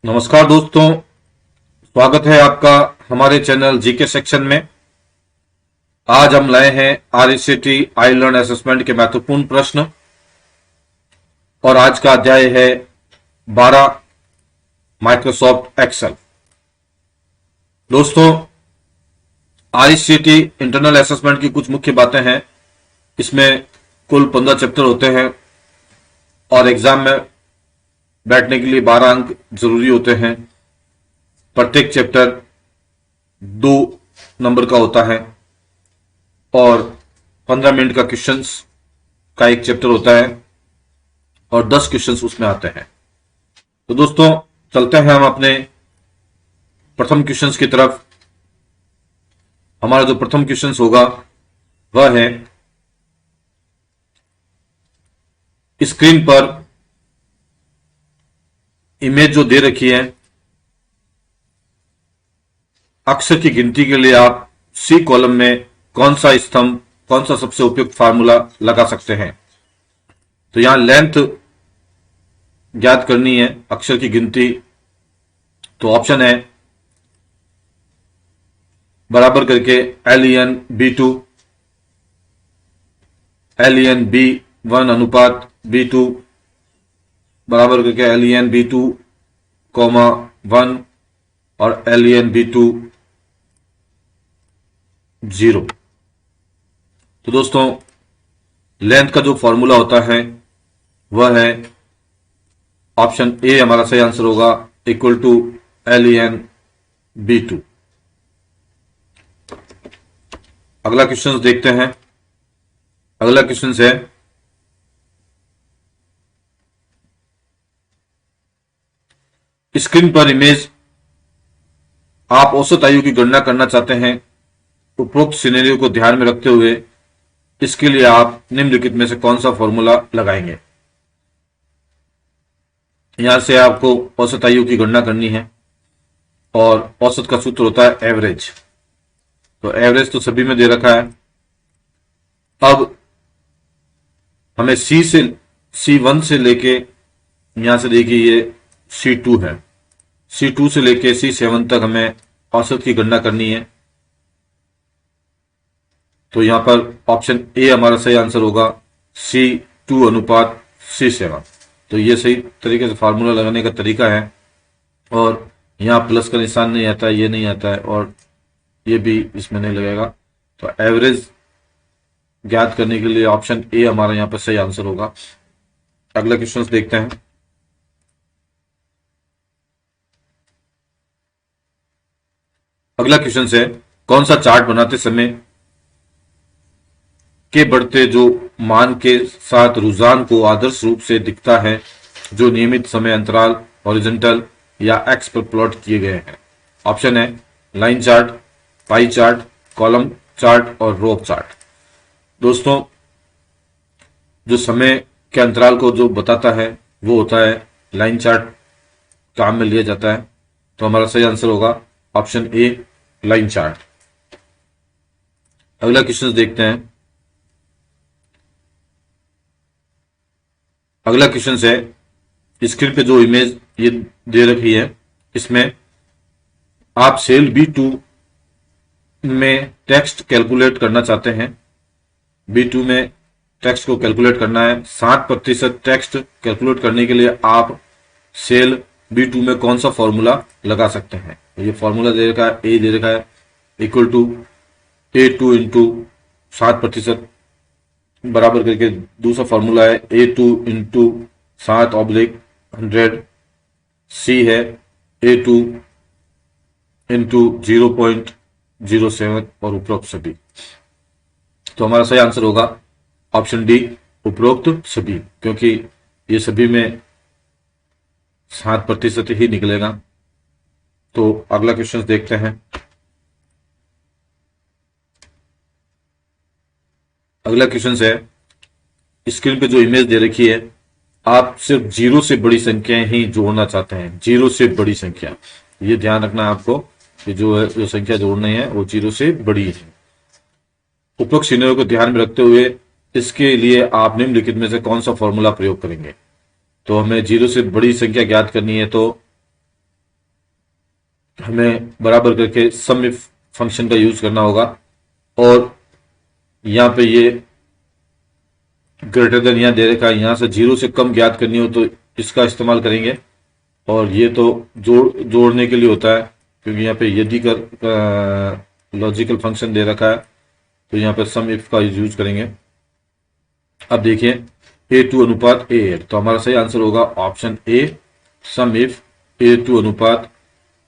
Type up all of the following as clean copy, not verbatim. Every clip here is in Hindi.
नमस्कार दोस्तों, स्वागत है आपका हमारे चैनल जीके सेक्शन में। आज हम लाए हैं आरईसीटी आई लर्न असेसमेंट के महत्वपूर्ण प्रश्न और आज का अध्याय है 12 माइक्रोसॉफ्ट एक्सेल। दोस्तों, आरईसीटी इंटरनल असेसमेंट की कुछ मुख्य बातें हैं। इसमें कुल 15 चैप्टर होते हैं और एग्जाम में बैठने के लिए 12 अंक जरूरी होते हैं। प्रत्येक चैप्टर 2 नंबर का होता है और 15 मिनट का क्वेश्चंस का एक चैप्टर होता है और 10 क्वेश्चंस उसमें आते हैं। तो दोस्तों, चलते हैं हम अपने प्रथम क्वेश्चंस की तरफ। हमारा जो प्रथम क्वेश्चंस होगा वह है, स्क्रीन पर इमेज जो दे रखी है, अक्षर की गिनती के लिए आप सी कॉलम में कौन सा स्तंभ, कौन सा सबसे उपयुक्त फार्मूला लगा सकते हैं। तो यहां लेंथ ज्ञात करनी है, अक्षर की गिनती। तो ऑप्शन है बराबर करके LEN/B2, LEN/B1 अनुपात B2 बराबर करके LEN/B2, 1 और LEN/B2 0। तो दोस्तों, लेंथ का जो फॉर्मूला होता है वह है ऑप्शन ए हमारा सही आंसर होगा, इक्वल टू LEN/B2। अगला क्वेश्चन देखते हैं। अगला क्वेश्चन है, स्क्रीन पर इमेज, आप औसत आयु की गणना करना चाहते हैं। उपरोक्त सिनेरियो को ध्यान में रखते हुए इसके लिए आप निम्नलिखित में से कौन सा फॉर्मूला लगाएंगे। यहां से आपको औसत आयु की गणना करनी है और औसत का सूत्र होता है एवरेज। तो एवरेज तो सभी में दे रखा है। अब हमें C1 से लेके, यहां से देखिए ये C2 है, C2 से लेके C7 तक हमें औसत की गणना करनी है। तो यहां पर ऑप्शन ए हमारा सही आंसर होगा, C2 अनुपात C7। तो ये सही तरीके से फार्मूला लगाने का तरीका है। और यहां प्लस का निशान नहीं आता है, ये नहीं आता है और ये भी इसमें नहीं लगेगा। तो एवरेज ज्ञात करने के लिए ऑप्शन ए हमारा यहां पर सही आंसर होगा। अगला क्वेश्चन देखते हैं। अगला क्वेश्चन है, कौन सा चार्ट बनाते समय के बढ़ते जो मान के साथ रुझान को आदर्श रूप से दिखता है, जो नियमित समय अंतराल, हॉरिजॉन्टल या एक्स पर प्लॉट किए गए हैं। ऑप्शन है line chart, pie chart, column chart और रो चार्ट। दोस्तों, जो समय के अंतराल को जो बताता है वो होता है लाइन चार्ट, काम में लिया जाता है। तो हमारा सही आंसर होगा ऑप्शन ए, लाइन चार्ट। अगला क्वेश्चन देखते हैं। अगला क्वेश्चन है, स्क्रीन पे जो इमेज ये दे रखी है, इसमें आप सेल B2 में टेक्स्ट कैलकुलेट करना चाहते हैं। B2 में टेक्स्ट को कैलकुलेट करना है। 60% टेक्स्ट कैलकुलेट करने के लिए आप सेल B2 में कौन सा फॉर्मूला लगा सकते हैं। ये फॉर्मूला दे रखा है, ए दे रखा है, इक्वल टू A2 इंटू 60% बराबर करके दूसरा फॉर्मूला है A2 इंटू 7/100, सी है A2 इंटू 0.07 और उपरोक्त सभी। तो हमारा सही आंसर होगा ऑप्शन डी, उपरोक्त सभी, क्योंकि ये सभी में 60% ही निकलेगा। तो अगला क्वेश्चन देखते हैं। अगला क्वेश्चन है, स्क्रीन पे जो इमेज दे रखी है, आप सिर्फ 0 से बड़ी संख्याएं ही जोड़ना चाहते हैं। 0 से बड़ी संख्या, ये ध्यान रखना है आपको कि जो संख्या जोड़नी है वो 0 से बड़ी है। उपरोक्त सिनेरियो को ध्यान में रखते हुए इसके लिए आप निम्नलिखित में से कौन सा फॉर्मूला प्रयोग करेंगे। तो हमें 0 से बड़ी संख्या ज्ञात करनी है। तो हमें बराबर करके सम इफ फंक्शन का यूज करना होगा, और यहाँ पे ये ग्रेटर देन यहाँ दे रखा है, यहाँ से 0 से कम ज्ञात करनी हो तो इसका इस्तेमाल करेंगे। और ये तो जोड़ने के लिए होता है, क्योंकि यहाँ पे यदि कर लॉजिकल फंक्शन दे रखा है, तो यहाँ पे सम इफ का यूज करेंगे। अब देखिए A2 अनुपात A8, तो हमारा सही आंसर होगा option A, some if A2 अनुपात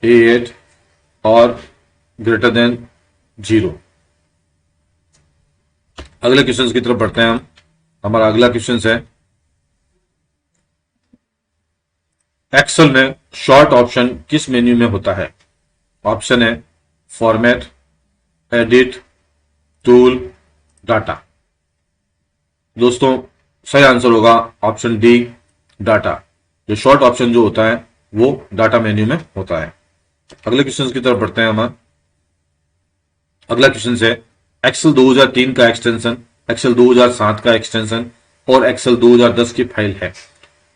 A8 और ग्रेटर देन 0। अगले क्वेश्चन की तरफ बढ़ते हैं हम। हमारा अगला क्वेश्चन है, एक्सेल में शॉर्ट ऑप्शन किस मेन्यू में होता है? ऑप्शन है फॉर्मेट, एडिट, टूल, डाटा। दोस्तों सही आंसर होगा ऑप्शन डी, डाटा। जो शॉर्ट ऑप्शन जो होता है वो डाटा मेन्यू में होता है। अगले क्वेश्चन की तरफ बढ़ते हैं हम। अगला क्वेश्चन है, एक्सेल 2003 का एक्सटेंशन, एक्सेल 2007 का एक्सटेंशन और एक्सेल 2010 की फाइल है।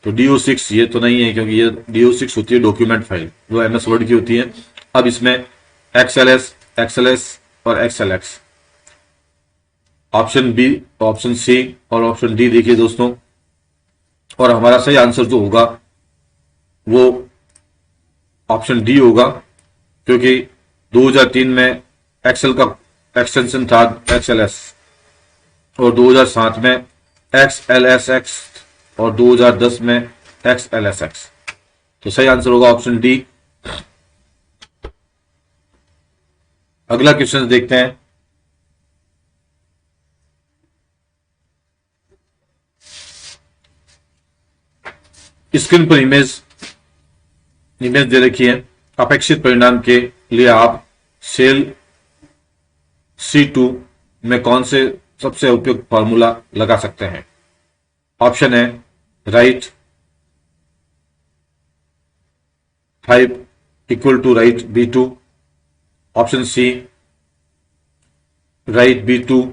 तो DO6 ये तो नहीं है, क्योंकि ये DO6 होती है डॉक्यूमेंट फाइल, वो MS वर्ड की होती है। अब इसमें XLS, XLS और XLX, option B, option C और ऑप्शन डी देखिए दोस्तों। और हमारा सही आंसर जो होगा वो ऑप्शन डी होगा, क्योंकि 2003 में एक्सेल का एक्सटेंशन था XLS और 2007 में XLSX और 2010 में XLSX। तो सही आंसर होगा ऑप्शन डी। अगला क्वेश्चन देखते हैं, स्क्रीन पर इमेज दे रखी है। अपेक्षित परिणाम के लिए आप सेल C2 में कौन से सबसे उपयुक्त फॉर्मूला लगा सकते हैं? ऑप्शन है right 5 equal to right B2, option C right B2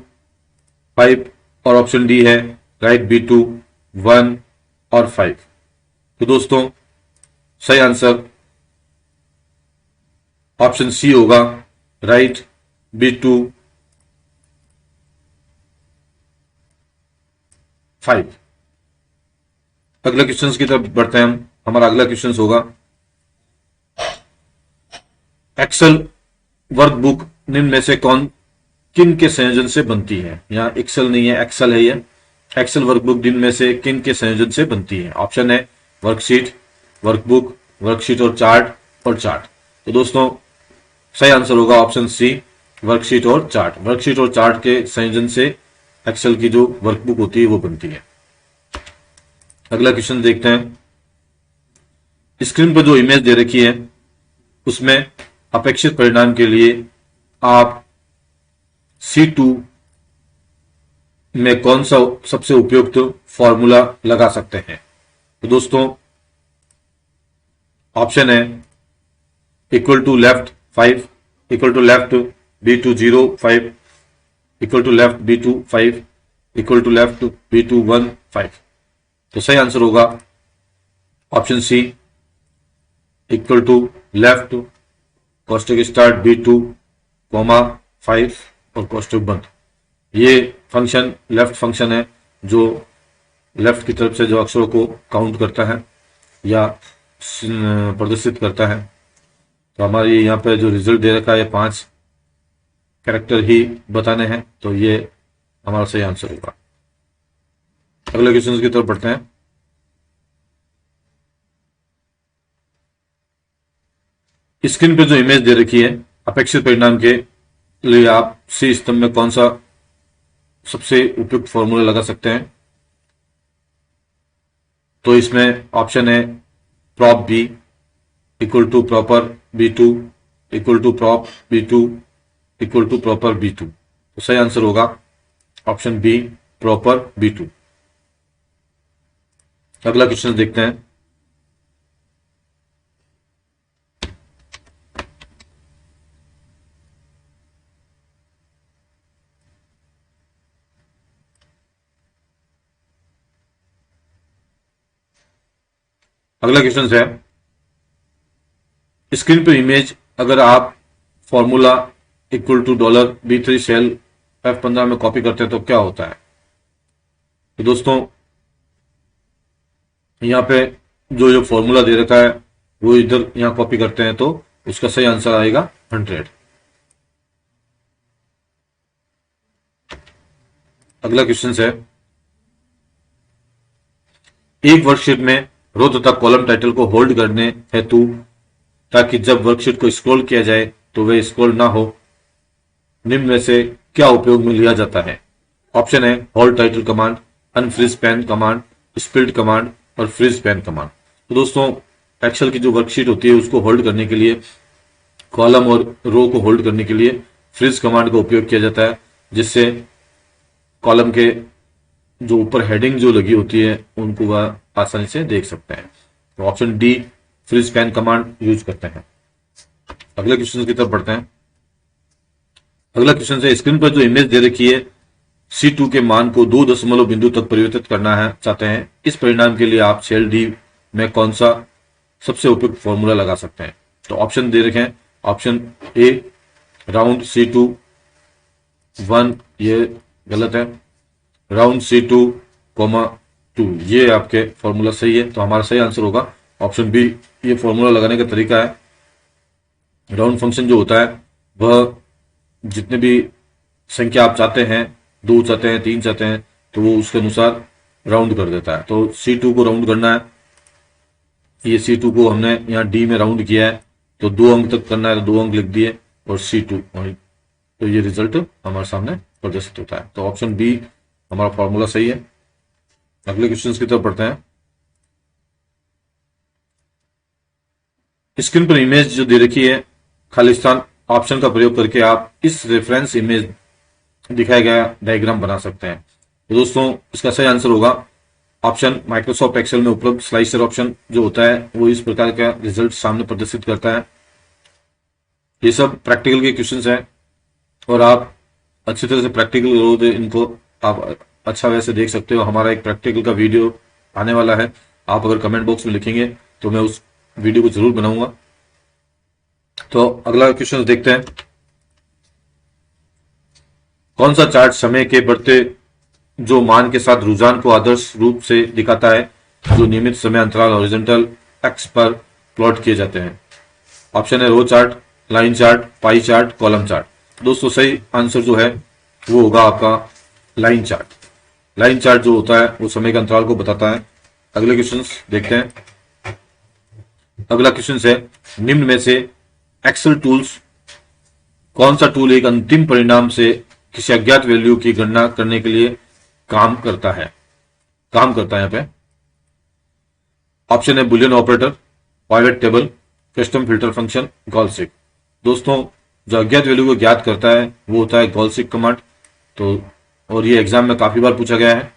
5 और ऑप्शन डी है राइट B2 1 और 5। तो दोस्तों सही आंसर ऑप्शन सी होगा, राइट B2 5। अगले क्वेश्चन की तरफ बढ़ते हैं हम। हमारा अगला क्वेश्चन होगा, एक्सेल वर्कबुक निम्न में से किन के संयोजन से बनती है? यहाँ एक्सेल नहीं है, एक्सेल है ये। एक्सेल वर्कबुक निम्न में से किन के संयोजन से बनती है? ऑप्शन है वर्कशीट, वर्कबुक, वर्कशीट और चार्ट और चार्ट। तो दोस्तों सही आंसर होगा ऑप्शन सी, वर्कशीट और चार्ट। वर्कशीट और चार्ट के संयोजन से एक्सेल की जो वर्कबुक होती है वो बनती है। अगला क्वेश्चन देखते हैं, स्क्रीन पर जो इमेज दे रखी है उसमें अपेक्षित परिणाम के लिए आप C2 में कौन सा सबसे उपयुक्त फॉर्मूला लगा सकते हैं? तो दोस्तों ऑप्शन है equal to left 5, equal to left B2 0 5, equal to left B2 5, equal to left B2 1 5। तो सही आंसर होगा option C, equal to left कोष्टक स्टार्ट B2 कॉमा 5 और कोष्टक बंद। ये फंक्शन लेफ्ट फंक्शन है जो लेफ्ट की तरफ से जो अक्षरों को काउंट करता है या प्रदर्शित करता है। तो हमारे यहाँ पे जो रिजल्ट दे रखा है 5 कैरेक्टर ही बताने हैं, तो ये हमारा सही आंसर होगा। अगले क्वेश्चन की तरफ बढ़ते हैं, स्क्रीन पे जो इमेज दे रखी है अपेक्षित परिणाम के लिए आप सी स्तंभ में कौन सा सबसे उपयुक्त फॉर्मूला लगा सकते हैं? तो इसमें ऑप्शन है prop B equal to proper B2 equal to prop B2 equal to proper B2। तो सही आंसर होगा ऑप्शन बी, प्रॉपर B2। अगला क्वेश्चन देखते हैं, अगला क्वेश्चन है, स्क्रीन पर इमेज अगर आप formula equal to $B3 cell F15 में कॉपी करते हैं तो क्या होता है? तो दोस्तों यहाँ पे जो फॉर्मूला दे रखा है वो इधर यहाँ कॉपी करते हैं तो उसका सही आंसर आएगा 100। अगला क्वेश्चन है, एक वर्कशीट में रो तथा कॉलम टाइटल को होल्ड करने हेतु ताकि जब वर्कशीट को स्क्रॉल किया जाए तो वे स्क्रॉल ना हो, निम्न में से क्या उपयोग में लिया जाता है? ऑप्शन है hold title command, unfreeze pane command, split command और फ्रीज पेन कमांड। तो दोस्तों एक्सेल की जो वर्कशीट होती है उसको होल्ड करने के लिए, कॉलम और रो को होल्ड करने के लिए फ्रीज कमांड का उपयोग किया जाता है, जिससे कॉलम के जो ऊपर हेडिंग जो लगी होती है उनको वह आसानी से देख सकते हैं। तो option D freeze pane command use करते हैं। अगले क्वेश्चन की तरफ बढ़ते हैं। अगला क्वेश्चन है, स्क्रीन पर जो इमेज दे रखी है C2 के मान को 2 दशमलव बिंदु तक परिवर्तित करना है चाहते हैं, इस परिणाम के लिए आप सेल डी में कौन सा सबसे उपयुक्त फॉर्मूला लगा सकते हैं? तो ऑप्शन दे रखे हैं, ऑप्शन ए राउंड C2 1, ये गलत है, राउंड C2, 2 ये आपके फॉर्मूला सही है। तो हमारा सही आंसर होगा ऑप्शन बी। ये फॉर्मूला लगाने का तरीका है, राउंड फंक्शन जो होता है वह जितने भी संख्या आप चाहते हैं, 2 चाहते हैं, 3 चाहते हैं, तो वो उसके अनुसार राउंड कर देता है। तो C2 को राउंड करना है, ये C2 को हमने यहाँ D में राउंड किया है तो 2 अंक तक करना है तो 2 अंक लिख दिए और C2, तो ये रिजल्ट हमारे सामने प्रदर्शित होता है। तो ऑप्शन बी हमारा फॉर्मूला सही है। अगले क्वेश्चन की तरफ बढ़ते हैं। स्क्रीन पर इमेज जो दे रखी है, खालिस्तान ऑप्शन का प्रयोग करके आप इस रेफरेंस इमेज दिखाया गया डायग्राम बना सकते हैं। तो दोस्तों इसका सही आंसर होगा ऑप्शन माइक्रोसॉफ्ट एक्सेल में उपलब्ध स्लाइसर ऑप्शन जो होता है वो इस प्रकार का रिजल्ट सामने प्रदर्शित करता है। ये सब प्रैक्टिकल के क्वेश्चंस हैं और आप अच्छी तरह से प्रैक्टिकल करो तो इनको आप अच्छा वैसे देख सकते हो। हमारा एक प्रैक्टिकल का वीडियो आने वाला है, आप अगर कमेंट बॉक्स में लिखेंगे तो मैं उस वीडियो को जरूर बनाऊंगा। तो अगला क्वेश्चन देखते हैं, कौन सा चार्ट समय के बढ़ते जो मान के साथ रुझान को आदर्श रूप से दिखाता है जो नियमित समय अंतराल हॉरिजॉन्टल एक्स पर प्लॉट किए जाते हैं? ऑप्शन है row chart, line chart, pie chart, column chart. दोस्तों सही आंसर जो है वो होगा आपका लाइन चार्ट। लाइन चार्ट जो होता है वो समय के अंतराल को बताता है। अगले क्वेश्चन देखते हैं। अगला क्वेश्चन है, निम्न में से एक्सेल टूल्स कौन सा टूल एक अंतिम परिणाम से किसी अज्ञात वैल्यू की गणना करने के लिए काम करता है यहाँ पे? ऑप्शन है Boolean operator, pivot table, custom filter function, goal seek. दोस्तों जो अज्ञात वैल्यू को ज्ञात करता है वो होता है गॉल-सिक कमांड। तो और ये एग्जाम में काफी बार पूछा गया है।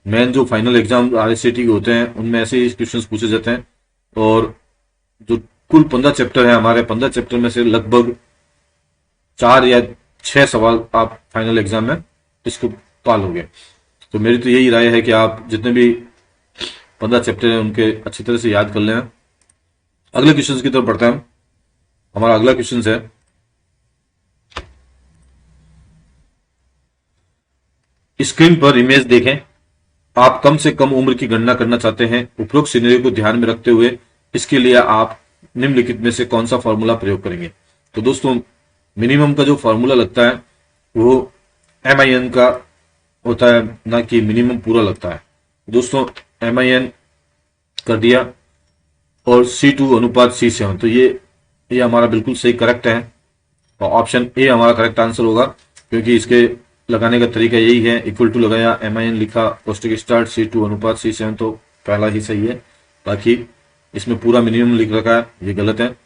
मेन जो फाइनल एग्जाम RSCT के होते हैं उनमें ऐसे ही क्वेश्चन पूछे जाते हैं। और जो कुल 15 चैप्टर है हमारे, 15 चैप्टर में से लगभग 4 या 6 सवाल आप फाइनल एग्जाम में इसको पालोगे। तो मेरी तो यही राय है कि आप जितने भी 15 चैप्टर हैं उनके अच्छी तरह से याद कर लें। अगले क्वेश्चन की तरफ बढ़ते हैं। हमारा अगला क्वेश्चन है, स्क्रीन पर इमेज देखें, आप कम से कम उम्र की गणना करना चाहते हैं। उपरोक्त सिनेरियो को ध्यान में रखते हुए इसके लिए आप निम्नलिखित में से कौन सा फॉर्मूला प्रयोग करेंगे? तो दोस्तों मिनिमम का जो फॉर्मूला लगता है वो MIN का होता है, ना कि मिनिमम पूरा लगता है। दोस्तों MIN कर दिया और C2 अनुपात C7, तो ये हमारा बिल्कुल सही करेक्ट है। और ऑप्शन ए हमारा करेक्ट आंसर होगा क्योंकि इसके लगाने का तरीका यही है, इक्वल टू लगाया, MIN लिखा, कोष्टक स्टार्ट, C2 अनुपात C7, तो पहला ही सही है। बाकी इसमें पूरा मिनिमम लिख रखा है, ये गलत है।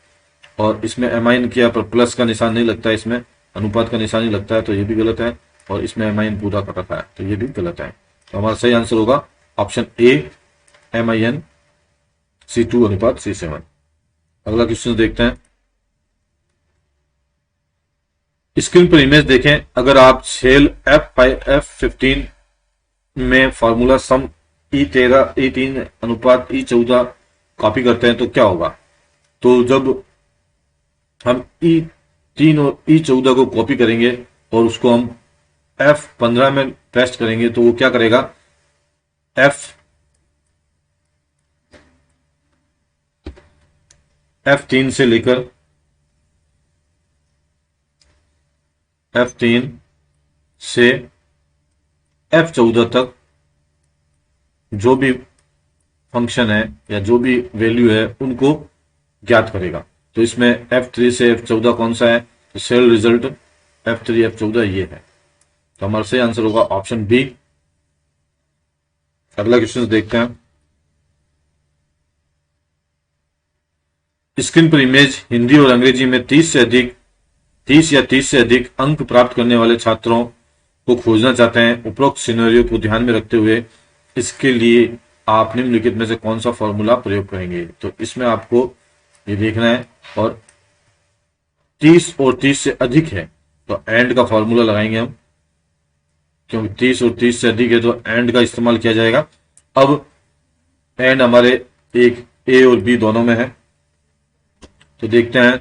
और इसमें MIN किया पर प्लस का निशान नहीं लगता है, इसमें अनुपात का निशान ही लगता है, तो ये भी गलत है। और इसमें MIN पूरा कर रखा है, तो ये भी गलत है। तो हमारा सही आंसर होगा ऑप्शन ए, MIN C2 अनुपात C7। अगला क्वेश्चन देखते हैं। स्क्रीन पर इमेज देखें, अगर आप सेल F15 में फॉर्मूला सम E13 E3 अनुपात E14 कॉपी करते हैं तो क्या होगा? तो जब हम E3 और E14 को कॉपी करेंगे और उसको हम F15 में पेस्ट करेंगे, तो वो क्या करेगा, F3 से लेकर F3 से F14 तक जो भी फंक्शन है या जो भी वैल्यू है उनको ज्ञात करेगा। तो इसमें F3 से F14 कौन सा है, तो सेल रिजल्ट F3 F14 ये है। तो हमारा सही आंसर होगा ऑप्शन बी। अगला क्वेश्चन देखते हैं। स्क्रीन पर इमेज हिंदी और अंग्रेजी में 30 या 30 से अधिक अंक प्राप्त करने वाले छात्रों को खोजना चाहते हैं। उपरोक्त सिनेरियो को ध्यान में रखते हुए इसके लिए आप निम्नलिखित में से कौन सा फॉर्मूला प्रयोग करेंगे। तो इसमें आपको ये देखना है, और 30 और 30 से अधिक है तो एंड का फॉर्मूला लगाएंगे हम, क्योंकि 30 और 30 से अधिक है तो एंड का इस्तेमाल किया जाएगा। अब एंड हमारे एक ए और बी दोनों में है, तो देखते हैं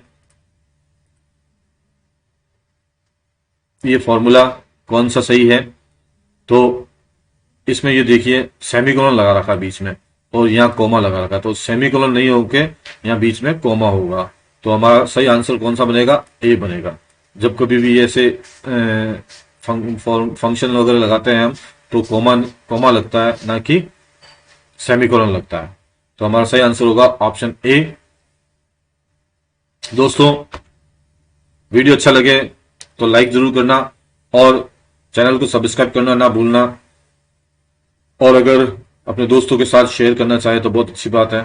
ये फॉर्मूला कौन सा सही है। तो इसमें ये देखिए सेमीकोलन लगा रखा बीच में और यहाँ कोमा लगा रखा, तो सेमीकोलन नहीं होके यहाँ बीच में कोमा होगा। तो हमारा सही आंसर कौन सा बनेगा, ए बनेगा। जब कभी भी ऐसे फंक्शन वगैरह लगाते हैं हम तो कोमा लगता है, ना कि सेमीकोलन लगता है। तो हमारा सही आंसर होगा ऑप्शन ए। दोस्तों, वीडियो अच्छा लगे तो लाइक जरूर करना और चैनल को सब्सक्राइब करना ना भूलना, और अगर अपने दोस्तों के साथ शेयर करना चाहे तो बहुत अच्छी बात है।